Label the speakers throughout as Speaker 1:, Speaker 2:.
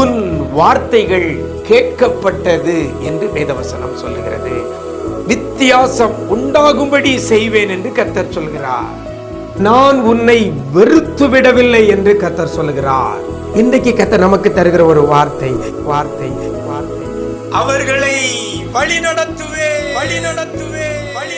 Speaker 1: உன் வார்த்தைகள் கேட்கப்பட்டது என்று வேதவசனம் சொல்லுகிறது. வித்தியாசம் உண்டாகும்படி செய்வேன் என்று கர்த்தர் சொல்கிறார். நான் உன்னை வெறுத்து விடவில்லை என்று கர்த்தர் சொல்கிறார். இன்றைக்கு கர்த்தர் நமக்கு தருகிற ஒரு வார்த்தை வார்த்தை வார்த்தை அவர்களை வழி நடத்துவே வழி நடத்துவே வழி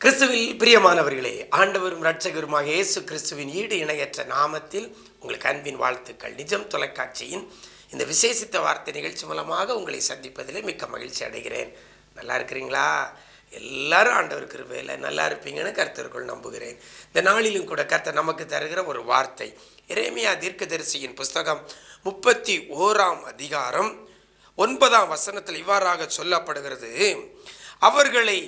Speaker 1: கிறிஸ்துவில் பிரியமானவர்களே, ஆண்டவரும் இரட்சகருமாக இயேசு கிறிஸ்துவின் ஈடு இணையற்ற நாமத்தில் உங்களுக்கு அன்பின் வாழ்த்துக்கள். நிஜம் தொலைக்காட்சியின் இந்த விசேஷித்த வார்த்தை நிகழ்ச்சி மூலமாக உங்களை சந்திப்பதிலே மிக்க மகிழ்ச்சி அடைகிறேன். நல்லா இருக்கிறீங்களா? எல்லாரும் ஆண்டவர் கிருபையில நல்லா இருப்பீங்கன்னு கர்த்தருக்குள் நம்புகிறேன். இந்த நாளிலும் கூட கர்த்தர் நமக்கு தருகிற ஒரு வார்த்தை எரேமியா தீர்க்கதரிசியின் புஸ்தகம் 31ஆம் அதிகாரம் 9ஆம் வசனத்தில் இவ்வாறாக சொல்லப்படுகிறது. அவர்களை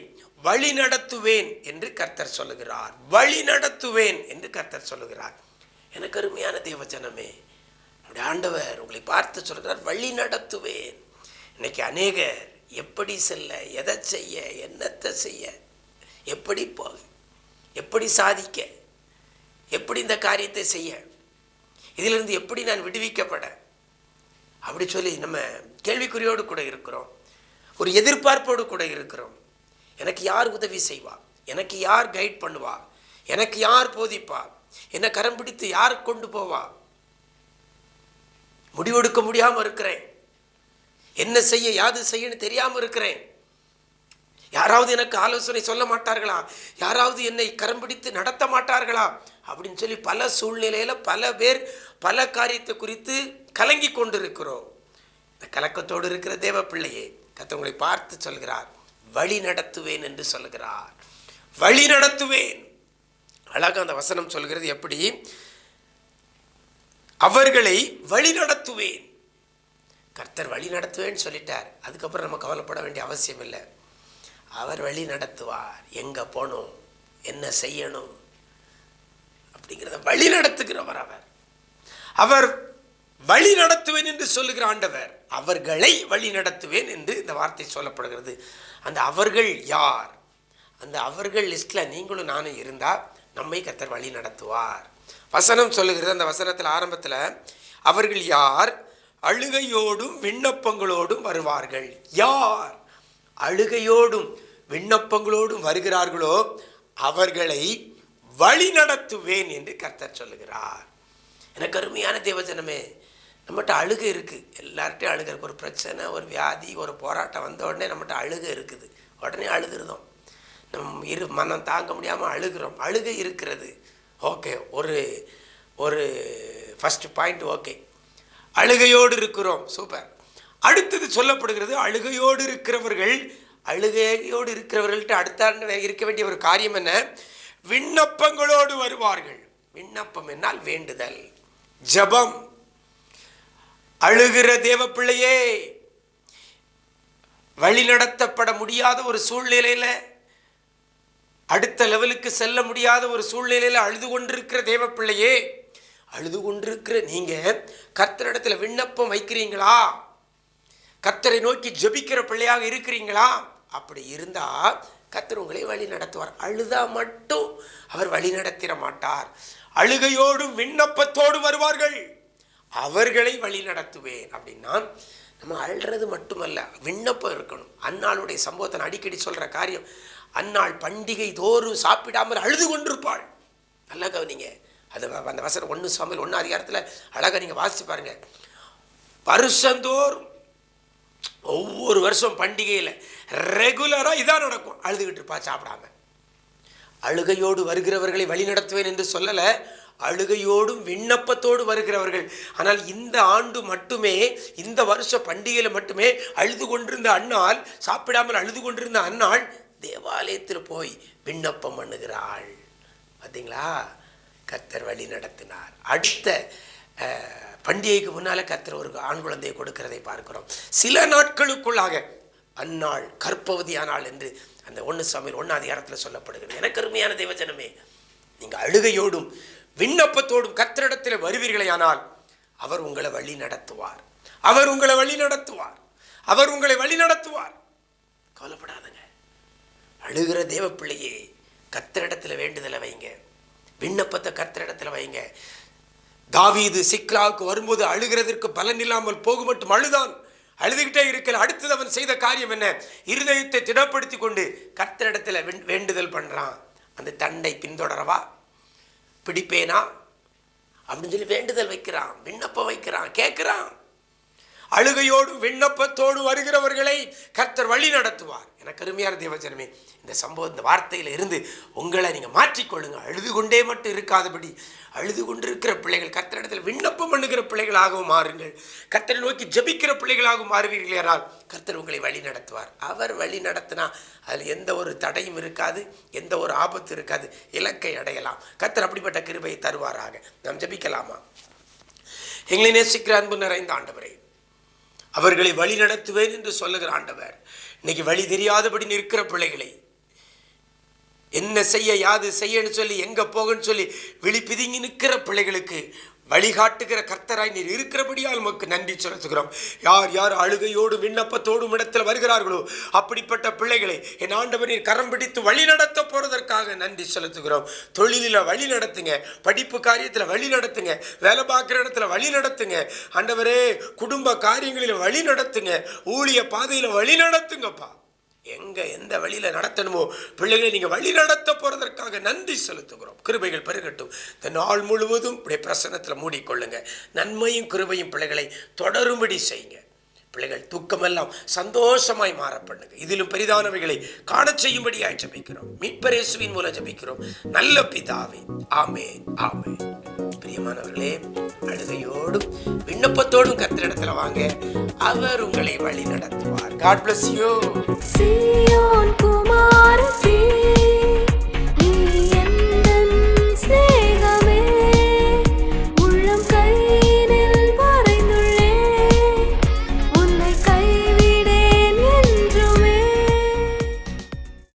Speaker 1: வழி நடத்துவேன் என்று கர்த்தர் சொல்லுகிறார். வழி நடத்துவேன் என்று கர்த்தர் சொல்லுகிறார். எனக்கு அருமையான தேவஜனமே, நம்முடைய ஆண்டவர் உங்களை பார்த்து சொல்கிறார், வழி நடத்துவேன். இன்னைக்கு அநேகர் எப்படி செல்ல, எதை செய்ய, என்னத்தை செய்ய, எப்படி போக, எப்படி சாதிக்க, எப்படி இந்த காரியத்தை செய்ய, இதிலிருந்து எப்படி நான் விடுவிக்கப்பட, அப்படி சொல்லி நம்ம கேள்விக்குறியோடு கூட இருக்கிறோம். ஒரு எதிர்பார்ப்போடு கூட இருக்கிறோம். எனக்கு யார் உதவி செய்வா, எனக்கு யார் கைட் பண்ணுவா, எனக்கு யார் போதிப்பா, என்னை கரம் பிடித்து யார் கொண்டு போவா, முடிவெடுக்க முடியாமல் இருக்கிறேன், என்ன செய்ய யாது செய்யன்னு தெரியாமல் இருக்கிறேன், யாராவது எனக்கு ஆலோசனை சொல்ல மாட்டார்களா, யாராவது என்னை கரம் பிடித்து நடத்த மாட்டார்களா அப்படின்னு சொல்லி பல சூழ்நிலையில பல பேர் பல காரியத்தை குறித்து கலங்கி கொண்டிருக்கிறோம். இந்த கலக்கத்தோடு இருக்கிற தேவ பிள்ளையே, கர்த்தர் உங்களை பார்த்து சொல்கிறார், வழி நடத்துவேன் என்று சொல்லுகிறார். வழி நடத்துவேன். அழகா அந்த வசனம் சொல்கிறது. எப்படி? அவர்களை வழி நடத்துவேன். கர்த்தர் வழி நடத்துவேன்னு சொல்லிட்டார். அதுக்கப்புறம் நம்ம கவலைப்பட வேண்டிய அவசியம் இல்லை. அவர் வழி நடத்துவார். எங்க போகணும், என்ன செய்யணும் அப்படிங்கிறத வழி நடத்துகிறவர் அவர். அவர் வழி நடத்துவேன் என்று சொல்லுகிற ஆண்டவர். அவர்களை வழி நடத்துவேன் என்று இந்த வார்த்தை சொல்லப்படுகிறது. அந்த அவர்கள் யார்? அந்த அவர்கள் லிஸ்ட்ல நீங்களும் நானும் இருந்தா நம்மை கர்த்தர் வழி நடத்துவார். வசனம் சொல்லுகிறது. அந்த வசனத்தில் ஆரம்பத்தில் அவர்கள் யார்? அழுகையோடும் விண்ணப்பங்களோடும் வருவார்கள். யார் அழுகையோடும் விண்ணப்பங்களோடும் வருகிறார்களோ அவர்களை வழி நடத்துவேன் என்று கர்த்தர் சொல்லுகிறார். எனக்கு அருமையான தேவஜனமே, நம்மகிட்ட அழுகை இருக்குது. எல்லார்ட்டையும் அழுகை இருக்குது. ஒரு பிரச்சனை, ஒரு வியாதி, ஒரு போராட்டம் வந்த உடனே நம்மகிட்ட அழுகை இருக்குது. உடனே அழுதுருந்தோம். நம்ம மனம் தாங்க முடியாமல் அழுகிறோம். அழுகை இருக்கிறது. ஓகே, ஒரு ஃபஸ்ட் பாயிண்ட் ஓகே, அழுகையோடு இருக்கிறோம். சூப்பர். அடுத்தது சொல்லப்படுகிறது, அழுகையோடு இருக்கிறவர்கள்ட்ட அடுத்த இருக்க வேண்டிய ஒரு காரியம் என்ன? விண்ணப்பங்களோடு வருவார்கள். விண்ணப்பம் என்னால் வேண்டுதல், ஜெபம். அழுகிற தேவ பிள்ளையே, வழி நடத்தப்பட முடியாத ஒரு சூழ்நிலையில, அடுத்த லெவலுக்கு செல்ல முடியாத ஒரு சூழ்நிலையில அழுது கொண்டிருக்கிற தேவ பிள்ளையே, அழுது கொண்டிருக்கிற நீங்க கர்த்தரிடத்துல விண்ணப்பம் வைக்கிறீங்களா? கர்த்தரை நோக்கி ஜெபிக்கிற பிள்ளையாக இருக்கிறீங்களா? அப்படி இருந்தா கர்த்தர் உங்களை வழி நடத்துவார். அழுதா மட்டும் அவர் வழி நடத்திட மாட்டார். அழுகையோடும் விண்ணப்பத்தோடு வருவார்கள். அவர்களை வழி நடத்துவேன். அப்படின்னா நம்ம அழுறது மட்டுமல்ல, விண்ணப்பம் இருக்கணும். அன்னாளுடைய சம்பவத்தை நான் அடிக்கடி சொல்ற காரியம், அன்னாள் பண்டிகை தோறும் சாப்பிடாமல் அழுது கொண்டிருப்பாள். நல்லா கவனிங்க. அது அந்த வசனம் 1 சாமுவேல் 1 அதிகாரத்தில் அழகா நீங்க வாசிச்சு பாருங்க. வருஷந்தோறும் ஒவ்வொரு வருஷம் பண்டிகையில் ரெகுலரா இதான் நடக்கும். அழுதுகிட்டு இருப்பா சாப்பிடாம. அழுகையோடு வருகிறவர்களை வழி நடத்துவேன் என்று சொல்லல, அழுகையோடும் விண்ணப்பத்தோடு வருகிறவர்கள். ஆனால் இந்த ஆண்டு மட்டுமே, இந்த வருஷ பண்டிகையில் மட்டுமே அழுது கொண்டிருந்த அன்னாள், சாப்பிடாமல் அழுது கொண்டிருந்த அன்னாள் தேவாலயத்தில் போய் விண்ணப்பம் பண்ணுகிறாள். பார்த்தீங்களா? கர்த்தர் வழி நடத்தினார். அடுத்த பண்டிகைக்கு முன்னால கர்த்தர் ஒரு ஆண் குழந்தையை கொடுக்கிறதை பார்க்கிறோம். சில நாட்களுக்குள்ளாக அன்னாள் கர்ப்பவதியானாள் என்று அந்த 1 சாமுவேல் 1 அதிகாரத்தில் சொல்லப்படுகிறது. எனக்கு அருமையான தேவஜனமே, நீங்கள் அழுகையோடும் விண்ணப்பத்தோடும் கர்த்தரிடத்தில் வருவீர்களேயானால் அவர் உங்களை வழி நடத்துவார். அவர் உங்களை வழி நடத்துவார். அவர் உங்களை வழி நடத்துவார். கவலைப்படாதுங்க. அழுகிற தேவ பிள்ளையே, கர்த்தரிடத்தில் வேண்டுதலை வைங்க, விண்ணப்பத்தை கர்த்தரிடத்தில் வைங்க. தாவீது சிக்லாவுக்கு வரும்போது அழுகிறதற்கு பலன் இல்லாமல் போக மட்டும் அழுதான். அழுதுகிட்டே இருக்கல. அடுத்தது அவன் செய்த காரியம் என்ன? இருதயத்தை திடப்படுத்தி கொண்டு கர்த்தரிடத்தில் வேண்டுதல் பண்றான். அந்த தண்டை பின்தொடரவா, பிடிப்பேனா அப்படின்னு சொல்லி வேண்டுதல் வைக்கிறான், விண்ணப்பம் வைக்கிறான், கேட்கிறான். அழுகையோடும் விண்ணப்பத்தோடு வருகிறவர்களை கர்த்தர் வழி நடத்துவார். எனக்கு அருமையான தேவஜனமே, இந்த சம்பவம், இந்த வார்த்தையில இருந்து உங்களை நீங்க மாற்றிக்கொள்ளுங்க. அழுது கொண்டே மட்டும் இருக்காதபடி, அழுது கொண்டிருக்கிற பிள்ளைகள் கர்த்தரிடத்தில் விண்ணப்பம் பண்ணுகிற பிள்ளைகளாகவும் மாறுங்கள். கர்த்தரை நோக்கி ஜெபிக்கிற பிள்ளைகளாகவும் மாறுவீர்கள் என்றால் கர்த்தர் உங்களை வழி நடத்துவார். அவர் வழி நடத்தினா அதில் எந்த ஒரு தடையும் இருக்காது, எந்த ஒரு ஆபத்து இருக்காது. இலக்கை அடையலாம். கர்த்தர் அப்படிப்பட்ட கிருபையை தருவாராக. நாம் ஜெபிக்கலாமா? எங்களை நேசிக்கிற அன்பு நிறைந்த ஆண்டவரே, அவர்களை வழி நடத்துவேன் என்று சொல்லுகிற ஆண்டவர், இன்னைக்கு வழி தெரியாதபடி நிற்கிற பிள்ளைகளை என்ன செய்ய, யாது செய்யன்னு சொல்லி, எங்க போகன்னு சொல்லி விழி பிதுங்கி நிற்கிற பிள்ளைகளுக்கு வழிகாட்டுகிற கர்த்தராய் நீர் இருக்கிறபடியால் உமக்கு நன்றி செலுத்துகிறோம். யார் யார் அழுகையோடு விண்ணப்பத்தோடும் இடத்துல வருகிறார்களோ அப்படிப்பட்ட பிள்ளைகளை என் ஆண்டவர் நீர் கரம் பிடித்து வழி நடத்த போறதற்காக நன்றி செலுத்துகிறோம். தொழிலில் வழி நடத்துங்க, படிப்பு காரியத்தில் வழி நடத்துங்க, வேலை பார்க்குற இடத்துல வழி நடத்துங்க ஆண்டவரே, குடும்ப காரியங்களில் வழி நடத்துங்க, ஊழிய பாதையில் வழி நடத்துங்கப்பா. எந்த வழியில நடத்தணுமோ பிள்ளைகளை நீங்க வழி நடத்த போறதற்காக நன்றி செலுத்துகிறோம். கிருபைகள் பெருகட்டும். இந்த நாள் முழுவதும் இப்படி பிரசன்னத்துல மூடிக்கொள்ளுங்க. நன்மையும் கிருபையும் பிள்ளைகளை தொடரும்படி செய்யுங்க. பிள்ளைகள் தூக்கமெல்லாம் சந்தோஷமாய் மாற பண்ணுங்க. இதிலும் பெரிதானவைகளை காண செய்யும்படியாய் ஜெபிக்கிறோம். மீட்பர் இயேசுவின் மூலம் ஜெபிக்கிறோம் நல்ல பிதாவே, ஆமென், ஆமென். பிரியமானவர்களே, அழுகையோடும் விண்ணப்பத்தோடும் கர்த்தரிடத்துல வாங்க, அவர் உங்களை வழி நடத்துவார். God bless you.